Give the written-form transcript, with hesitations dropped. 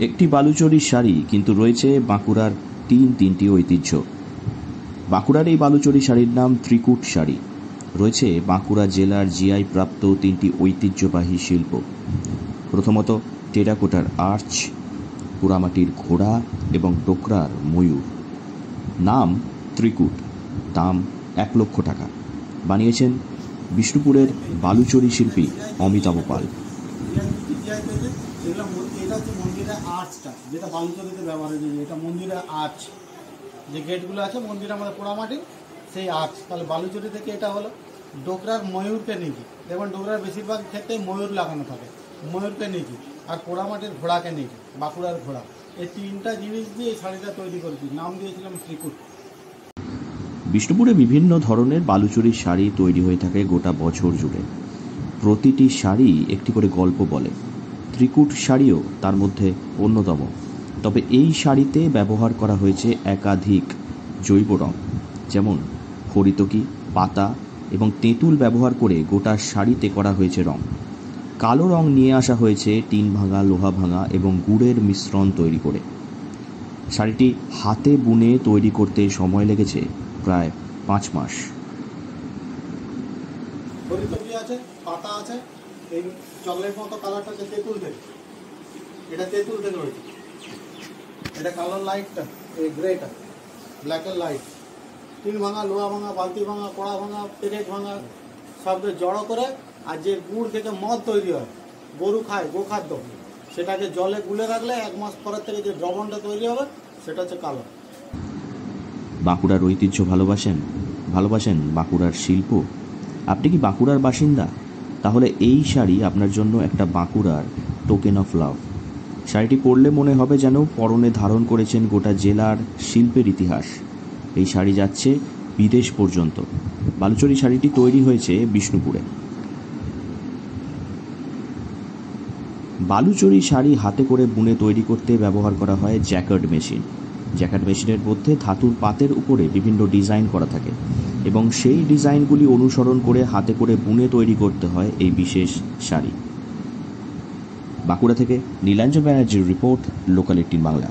একটি বালুচরী শাড়ি, কিন্তু রয়েছে বাঁকুড়ার তিনটি ঐতিহ্য। বাঁকুড়ার এই বালুচরী শাড়ির নাম ত্রিকুট শাড়ি। রয়েছে বাঁকুড়া জেলার জিআই প্রাপ্ত তিনটি ঐতিহ্যবাহী শিল্প। প্রথমত টেরাকোটার আর্চ, পোড়ামাটির ঘোড়া এবং টোকরার ময়ূর। নাম ত্রিকুট, দাম 1 লক্ষ টাকা। বানিয়েছেন বিষ্ণুপুরের বালুচরী শিল্পী অমিতাভ পাল। এটা হচ্ছে মন্দিরের আর্চটা, যেটা বালুচরীতে ব্যবহার হয়েছে। এটা মন্দিরের আর্চ, যে গেটগুলো আছে মন্দিরে আমাদের পোড়ামাটি, সেই আর্চ। তাহলে বালুচরী থেকে এটা হলো ডোকরার ময়ূরকে নিয়েছি। দেখবেন ডোকরার বেশিরভাগ ক্ষেত্রে ময়ূর লাগানো থাকে, ময়ূরকে নিয়েছি। আর পোড়ামাটির ঘোড়াকে নিয়েছি, বাঁকুড়ার ঘোড়া। এই তিনটা জিনিস দিয়ে এই শাড়িটা তৈরি করেছি। নাম দিয়েছিলাম ত্রিকুট। বিষ্ণুপুরে বিভিন্ন ধরনের বালুচরী শাড়ি তৈরি হয়ে থাকে গোটা বছর জুড়ে। প্রতিটি শাড়ি একটি করে গল্প বলে। ত্রিকুট শাড়িও তার মধ্যে অন্যতম। তবে এই শাড়িতে ব্যবহার করা হয়েছে একাধিক জৈব রং, যেমন হরিতকি, পাতা এবং তেঁতুল ব্যবহার করে গোটা শাড়িতে করা হয়েছে রং। কালো রং নিয়ে আসা হয়েছে টিন ভাঙা, লোহা ভাঙা এবং গুড়ের মিশ্রণ তৈরি করে। শাড়িটি হাতে বুনে তৈরি করতে সময় লেগেছে প্রায় 5 মাস। হরিতকি আছে, পাতা আছে, এই চকলেট মতো কালারটা হচ্ছে তেঁতুল থেকে। এটা তেঁতুল থেকে রয়েছে। এটা কালার লাইটটা, এই গ্রেটা, ব্ল্যাকের লাইট। টিন ভাঙা, লোহা ভাঙা, বালতি ভাঙা, কড়া ভাঙা, পেরেক ভাঙা, সবকে জড়ো করে। আর যে গুড় থেকে মদ তৈরি হয়, গরু খায়, গোখাদ্য, সেটাকে জলে গুলে রাখলে 1 মাস পরের থেকে যে দ্রবণটা তৈরি হবে সেটা হচ্ছে কালো। বাঁকুড়ার ঐতিহ্য ভালোবাসেন বাঁকুড়ার শিল্প? আপনি কি বাঁকুড়ার বাসিন্দা? তাহলে এই শাড়ি আপনার জন্য একটা বাঁকুড়ার টোকেন অফ লাভ। শাড়িটি পরলে মনে হবে যেন পরনে ধারণ করেছেন গোটা জেলার শিল্পের ইতিহাস। এই শাড়ি যাচ্ছে বিদেশ পর্যন্ত। বালুচরী শাড়িটি তৈরি হয়েছে বিষ্ণুপুরে। বালুচরী শাড়ি হাতে করে বুনে তৈরি করতে ব্যবহার করা হয় জ্যাকার্ড মেশিন। জ্যাকার্ড মেশিনের মধ্যে ধাতুর পাতের উপরে বিভিন্ন ডিজাইন করা থাকে এবং সেই ডিজাইনগুলি অনুসরণ করে হাতে করে বুনে তৈরি করতে হয় এই বিশেষ শাড়ি। বাঁকুড়া থেকে নীলাঞ্জন ব্যানার্জির রিপোর্ট, লোকাল 18 বাংলা।